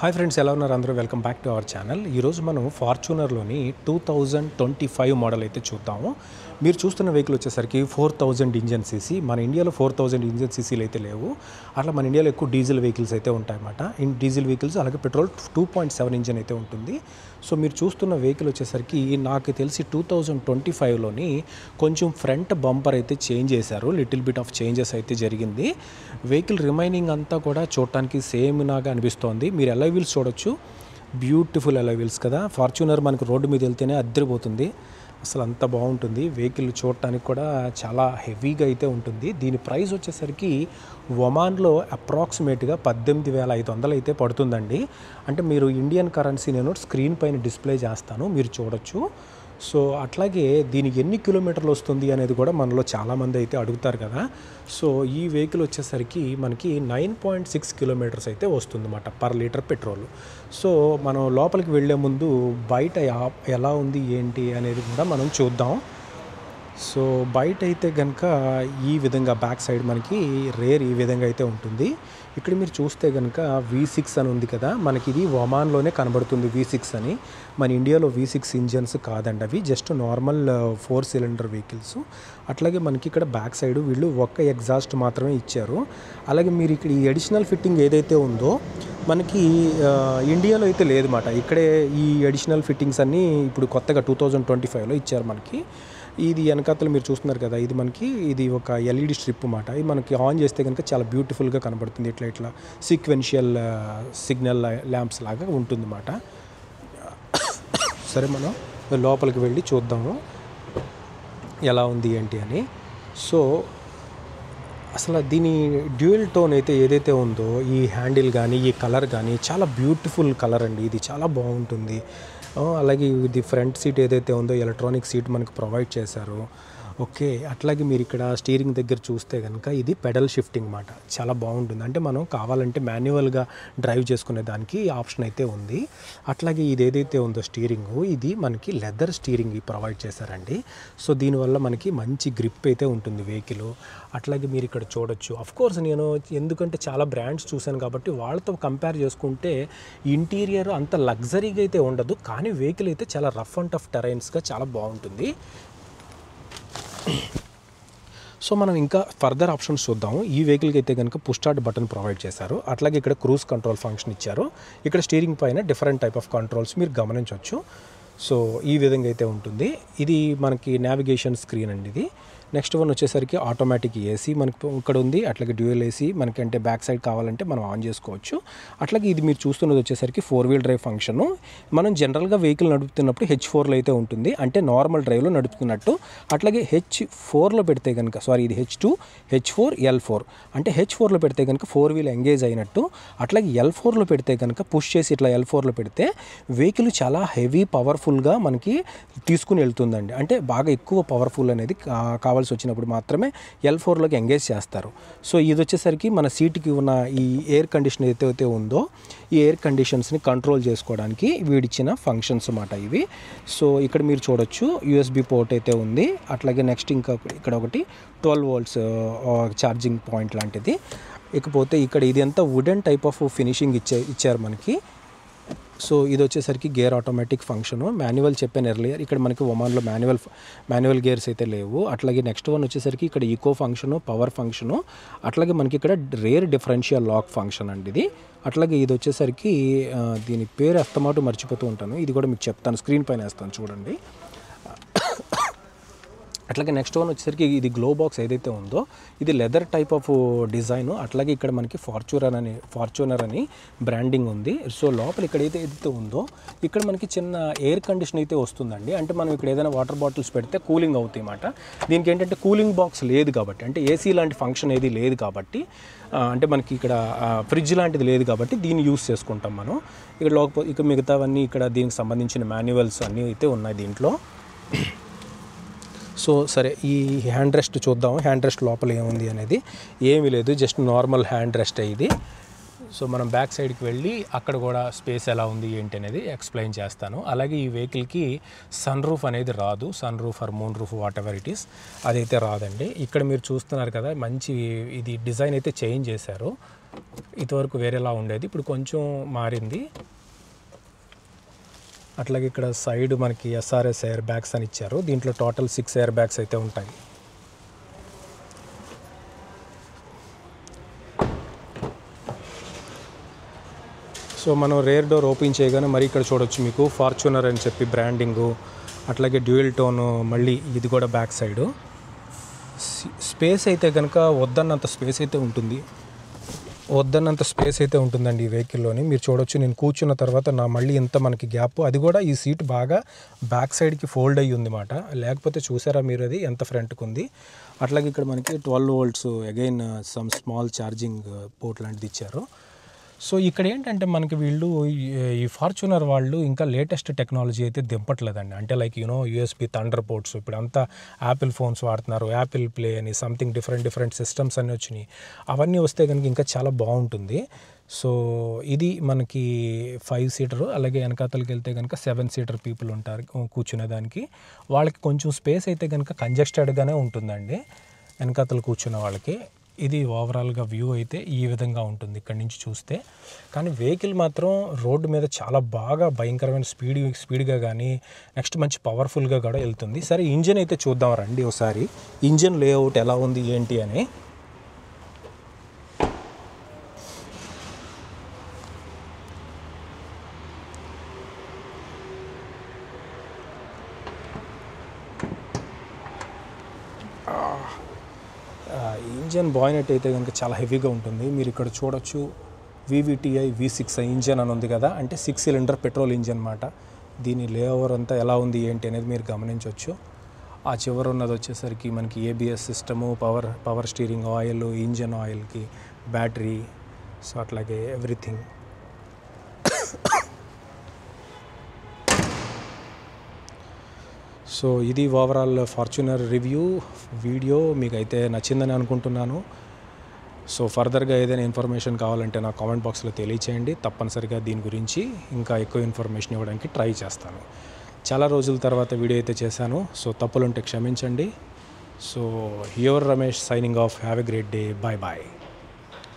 Hi friends, ఎలా ఉన్నారు అందరూ? Welcome back to our channel. ఈరోజు మనం ఫార్చునర్లోని 2025 మోడల్ అయితే చూద్దాము. మీరు చూస్తున్న వెహికల్ వచ్చేసరికి 4000 ఇంజన్ సీసీ. మన ఇండియాలో 4000 ఇంజన్ సీసీలు అయితే లేవు. అట్లా మన ఇండియాలో ఎక్కువ డీజిల్ వెహికల్స్ అయితే ఉంటాయన్నమాట. డీజిల్ వెహికల్స్ అలాగే పెట్రోల్ 2.7 ఇంజన్ అయితే ఉంటుంది. సో మీరు చూస్తున్న వెహికల్ వచ్చేసరికి నాకు తెలిసి 2025లోని కొంచెం ఫ్రంట్ బంపర్ అయితే చేంజ్ చేశారు. లిటిల్ బిట్ ఆఫ్ చేంజెస్ అయితే జరిగింది. వెహికల్ రిమైనింగ్ అంతా కూడా చూడటానికి సేమ్ లాగా అనిపిస్తోంది. మీరు అలాయ్ వీల్స్ చూడొచ్చు, బ్యూటిఫుల్ అలాయ్ వీల్స్ కదా. ఫార్చునర్ మనకు రోడ్డు మీద వెళ్తేనే అద్దరిపోతుంది, అసలు అంత బాగుంటుంది. వెహికల్ చూడటానికి కూడా చాలా హెవీగా అయితే ఉంటుంది. దీని ప్రైస్ వచ్చేసరికి ఒమాన్లో అప్రాక్సిమేట్గా 18,500 అయితే పడుతుందండి. అంటే మీరు ఇండియన్ కరెన్సీ నేను స్క్రీన్ పైన డిస్ప్లే చేస్తాను, మీరు చూడొచ్చు. సో అట్లాగే దీనికి ఎన్ని కిలోమీటర్లు వస్తుంది అనేది కూడా మనలో చాలామంది అయితే అడుగుతారు కదా. సో ఈ వెహికల్ వచ్చేసరికి మనకి 9.6 కిలోమీటర్స్ అయితే వస్తుందన్నమాట పర్ లీటర్ పెట్రోల్. సో మనం లోపలికి వెళ్ళే ముందు బయట ఎలా ఉంది ఏంటి అనేది కూడా మనం చూద్దాం. సో బయట అయితే కనుక ఈ విధంగా బ్యాక్ సైడ్ మనకి రేర్ ఈ విధంగా అయితే ఉంటుంది. ఇక్కడ మీరు చూస్తే కనుక V6 అని ఉంది కదా, మనకి ఇది ఒమాన్లోనే కనబడుతుంది V6 అని. మన ఇండియాలో V6 ఇంజన్స్ కాదండి, అవి జస్ట్ నార్మల్ 4 సిలిండర్ వెహికల్స్. అట్లాగే మనకి ఇక్కడ బ్యాక్ సైడ్ వీళ్ళు ఒక్క ఎగ్జాస్ట్ మాత్రమే ఇచ్చారు. అలాగే మీరు ఇక్కడ ఈ అడిషనల్ ఫిట్టింగ్ ఏదైతే ఉందో మనకి ఇండియాలో అయితే లేదన్నమాట. ఇక్కడే ఈ అడిషనల్ ఫిట్టింగ్స్ అన్నీ ఇప్పుడు కొత్తగా 2025లో ఇచ్చారు మనకి. ఇది వెనకాతలు మీరు చూస్తున్నారు కదా, ఇది ఒక ఎల్ఈడి స్ట్రిప్ అన్నమాట. ఇది మనకి ఆన్ చేస్తే కనుక చాలా బ్యూటిఫుల్గా కనబడుతుంది. ఇట్లా సీక్వెన్షియల్ సిగ్నల్ ల్యాంప్స్ లాగా ఉంటుంది అన్నమాట. సరే, మనం లోపలికి వెళ్ళి చూద్దాము ఎలా ఉంది ఏంటి అని. సో అసలు దీని డ్యూయల్ టోన్ అయితే ఏదైతే ఉందో, ఈ హ్యాండిల్ కానీ ఈ కలర్ కానీ చాలా బ్యూటిఫుల్ కలర్ అండి. ఇది చాలా బాగుంటుంది. అలాగే ఇది ఫ్రంట్ సీట్ ఏదైతే ఉందో ఎలక్ట్రానిక్ సీట్ మనకు ప్రొవైడ్ చేశారు. ఓకే, అట్లాగే మీరు ఇక్కడ స్టీరింగ్ దగ్గర చూస్తే కనుక ఇది పెడల్ షిఫ్టింగ్ అన్నమాట. చాలా బాగుంటుంది. అంటే మనం కావాలంటే మాన్యువల్గా డ్రైవ్ చేసుకునే దానికి ఆప్షన్ అయితే ఉంది. అట్లాగే ఇది ఏదైతే ఉందో స్టీరింగ్, ఇది మనకి లెదర్ స్టీరింగ్ ప్రొవైడ్ చేశారండి. సో దీనివల్ల మనకి మంచి గ్రిప్ అయితే ఉంటుంది వెహికల్. అట్లాగే మీరు ఇక్కడ చూడొచ్చు. అఫ్కోర్స్ నేను ఎందుకంటే చాలా బ్రాండ్స్ చూశాను కాబట్టి వాళ్ళతో కంపేర్ చేసుకుంటే ఇంటీరియర్ అంత లగ్జరీగా అయితే ఉండదు, కానీ వెహికల్ అయితే చాలా రఫ్ అండ్ టఫ్ టెరైన్స్గా చాలా బాగుంటుంది. సో మనం ఇంకా ఫర్దర్ ఆప్షన్స్ చూద్దాము. ఈ వెహికల్కి అయితే కనుక పుష్ స్టార్ట్ బటన్ ప్రొవైడ్ చేశారు. అట్లాగే ఇక్కడ క్రూజ్ కంట్రోల్ ఫంక్షన్ ఇచ్చారు. ఇక్కడ స్టీరింగ్ పైన డిఫరెంట్ టైప్ ఆఫ్ కంట్రోల్స్ మీరు గమనించవచ్చు. సో ఈ విధంగా అయితే ఉంటుంది. ఇది మనకి నావిగేషన్ స్క్రీన్ అండి. ఇది నెక్స్ట్ వన్ వచ్చేసరికి ఆటోమేటిక్ ఏసీ మనకి ఇక్కడ ఉంది. అట్లాగే డ్యూయల్ ఏసీ మనకి అంటే బ్యాక్ సైడ్ కావాలంటే మనం ఆన్ చేసుకోవచ్చు. అట్లాగే ఇది మీరు చూస్తున్నది వచ్చేసరికి 4 వీల్ డ్రైవ్ ఫంక్షను. మనం జనరల్గా వెహికల్ నడుపుతున్నప్పుడు H4లో అయితే ఉంటుంది, అంటే నార్మల్ డ్రైవ్లో నడుపుతున్నట్టు. అట్లాగే H4లో పెడితే కనుక ఇది H2, H4, L4 అంటే H4లో పెడితే కనుక 4 వీల్ ఎంగేజ్ అయినట్టు. అట్లాగే L4లో పెడితే కనుక పుష్ చేసి ఇట్లా L4లో పెడితే వెహికల్ చాలా హెవీ పవర్ఫుల్గా మనకి తీసుకుని వెళ్తుందండి. అంటే బాగా ఎక్కువ పవర్ఫుల్ అనేది కావాల్సి వచ్చినప్పుడు మాత్రమే L4లోకి ఎంగేజ్ చేస్తారు. సో ఇది వచ్చేసరికి మన సీట్కి ఉన్న ఈ ఎయిర్ కండిషన్ ఏదైతే ఉందో ఈ ఎయిర్ కండిషన్స్ని కంట్రోల్ చేసుకోవడానికి వీడిచ్చిన ఫంక్షన్స్ అన్నమాట ఇవి. సో ఇక్కడ మీరు చూడొచ్చు USB పోర్ట్ అయితే ఉంది. అట్లాగే నెక్స్ట్ ఇంకా ఇక్కడ ఒకటి 12 వోల్ట్స్ ఛార్జింగ్ పాయింట్ లాంటిది. ఇకపోతే ఇక్కడ ఇది అంతా వుడెన్ టైప్ ఆఫ్ ఫినిషింగ్ ఇచ్చారు మనకి. సో ఇది వచ్చేసరికి గేర్ ఆటోమేటిక్ ఫంక్షను. మాన్యువల్ చెప్పాను ఎర్లియర్, ఇక్కడ మనకి ఒమాన్లో మాన్యువల్ గేర్స్ అయితే లేవు. అట్లాగే నెక్స్ట్ వన్ వచ్చేసరికి ఇక్కడ ఈకో ఫంక్షను, పవర్ ఫంక్షను. అట్లాగే మనకి ఇక్కడ రేర్ డిఫరెన్షియల్ లాక్ ఫంక్షన్ అండి ఇది. అట్లాగే ఇది వచ్చేసరికి దీని పేరు అస్తమాటు మర్చిపోతూ ఉంటాను, ఇది కూడా మీకు చెప్తాను, స్క్రీన్ పైన వేస్తాను చూడండి. అట్లాగే నెక్స్ట్ వన్ వచ్చేసరికి ఇది గ్లో బాక్స్ ఏదైతే ఉందో ఇది లెదర్ టైప్ ఆఫ్ డిజైన్. అట్లాగే ఇక్కడ మనకి ఫార్చునర్ అని బ్రాండింగ్ ఉంది. సో లోపల ఇక్కడ ఏదైతే ఉందో ఇక్కడ మనకి చిన్న ఎయిర్ కండిషన్ అయితే వస్తుందండి. అంటే మనం ఇక్కడ ఏదైనా వాటర్ బాటిల్స్ పెడితే కూలింగ్ అవుతాయి అన్నమాట. దీనికి ఏంటంటే కూలింగ్ బాక్స్ లేదు కాబట్టి, అంటే ఏసీ లాంటి ఫంక్షన్ ఏది లేదు కాబట్టి, అంటే మనకి ఇక్కడ ఫ్రిడ్జ్ లాంటిది లేదు కాబట్టి దీన్ని యూస్ చేసుకుంటాం మనం. ఇక్కడ ఇక మిగతావన్నీ ఇక్కడ దీనికి సంబంధించిన మాన్యువల్స్ అన్నీ అయితే ఉన్నాయి దీంట్లో. సో సరే, ఈ హ్యాండ్ రెస్ట్ చూద్దాం. హ్యాండ్ రెస్ట్ లోపల ఏముంది అనేది ఏమీ లేదు, జస్ట్ నార్మల్ హ్యాండ్ రెస్ట్ ఇది. సో మనం బ్యాక్ సైడ్కి వెళ్ళి అక్కడ కూడా స్పేస్ ఎలా ఉంది ఏంటి అనేది ఎక్స్ప్లెయిన్ చేస్తాను. అలాగే ఈ వెహికల్కి సన్ రూఫ్ అనేది రాదు, sun roof or moon roof whatever it is అదైతే రాదండి. ఇక్కడ మీరు చూస్తున్నారు కదా, మంచి ఇది డిజైన్ అయితే చేంజ్ చేశారు. ఇంతవరకు వేరేలా ఉండేది, ఇప్పుడు కొంచెం మారింది. అట్లాగే ఇక్కడ సైడ్ మనకి ఎస్ఆర్ఎస్ ఎయిర్ బ్యాగ్స్ అని ఇచ్చారు. దీంట్లో టోటల్ 6 ఎయిర్ బ్యాగ్స్ అయితే ఉంటాయి. సో మనం రేర్ డోర్ ఓపెన్ చేయగానే మరి ఇక్కడ చూడొచ్చు మీకు ఫార్చునర్ అని చెప్పి బ్రాండింగు, అట్లాగే డ్యూయల్ టోను, మళ్ళీ ఇది కూడా బ్యాక్ సైడు. స్పేస్ అయితే కనుక వద్దన్నంత స్పేస్ అయితే ఉంటుందండి ఈ వెహికల్లోని. మీరు చూడొచ్చు, నేను కూర్చున్న తర్వాత మళ్ళీ ఇంత మనకి గ్యాప్, అది కూడా ఈ సీట్ బాగా బ్యాక్ సైడ్కి ఫోల్డ్ అయ్యి ఉంది మాట. లేకపోతే చూసారా మీరు అది ఎంత ఫ్రంట్కి ఉంది. అట్లాగే ఇక్కడ మనకి 12 volts again some small charging port లాంటిది ఇచ్చారు. సో ఇక్కడ ఏంటంటే మనకి వీళ్ళు ఈ ఫార్చునర్ వాళ్ళు ఇంకా లేటెస్ట్ టెక్నాలజీ అయితే దింపట్లేదండి. అంటే లైక్ యూఎస్బి థండర్ పోర్ట్స్, ఇప్పుడు అంతా యాపిల్ ఫోన్స్ వాడుతున్నారు, యాపిల్ ప్లే అని సంథింగ్ డిఫరెంట్ సిస్టమ్స్ అన్నీ వచ్చినాయి. అవన్నీ వస్తే కనుక ఇంకా చాలా బాగుంటుంది. సో ఇది మనకి 5 seater, అలాగే వెనకాతలకి వెళ్తే కనుక 7 seater పీపుల్ ఉంటారు కూర్చునేదానికి. వాళ్ళకి కొంచెం స్పేస్ అయితే కనుక కంజెస్టెడ్గానే ఉంటుందండి వెనకాతలు కూర్చున్న వాళ్ళకి. ఇది ఓవరాల్గా వ్యూ అయితే ఈ విధంగా ఉంటుంది ఇక్కడ నుంచి చూస్తే. కానీ వెహికల్ మాత్రం రోడ్డు మీద చాలా బాగా భయంకరమైన స్పీడ్గా కానీ నెక్స్ట్ మంచి పవర్ఫుల్గా కూడా వెళ్తుంది. సరే ఇంజిన్ అయితే చూద్దాం రండి ఒకసారి, ఇంజిన్ లేఅవుట్ ఎలా ఉంది ఏంటి అని. ఇంజన్ బాయినెట్ అయితే కనుక చాలా హెవీగా ఉంటుంది. మీరు ఇక్కడ చూడొచ్చు VVTi V6 ఇంజన్ అని ఉంది కదా, అంటే 6 cylinder పెట్రోల్ ఇంజన్ అన్నమాట. దీని లేఓవర్ అంతా ఎలా ఉంది ఏంటి అనేది మీరు గమనించవచ్చు. ఆ చివర ఉన్నది వచ్చేసరికి మనకి ABS system, power steering, oil, engine ఆయిల్కి, బ్యాటరీ, సో అట్లాగే ఎవ్రీథింగ్. సో ఇది ఓవరాల్ ఫార్చునర్ రివ్యూ వీడియో. మీకు అయితే నచ్చిందని అనుకుంటున్నాను. సో ఫర్దర్గా ఏదైనా ఇన్ఫర్మేషన్ కావాలంటే నా కామెంట్ బాక్స్లో తెలియచేయండి. తప్పనిసరిగా దీని గురించి ఇంకా ఎక్కువ ఇన్ఫర్మేషన్ ఇవ్వడానికి ట్రై చేస్తాను. చాలా రోజుల తర్వాత వీడియో అయితే చేశాను, సో తప్పులుంటే క్షమించండి. So your Ramesh signing off. Have a great day. Bye bye.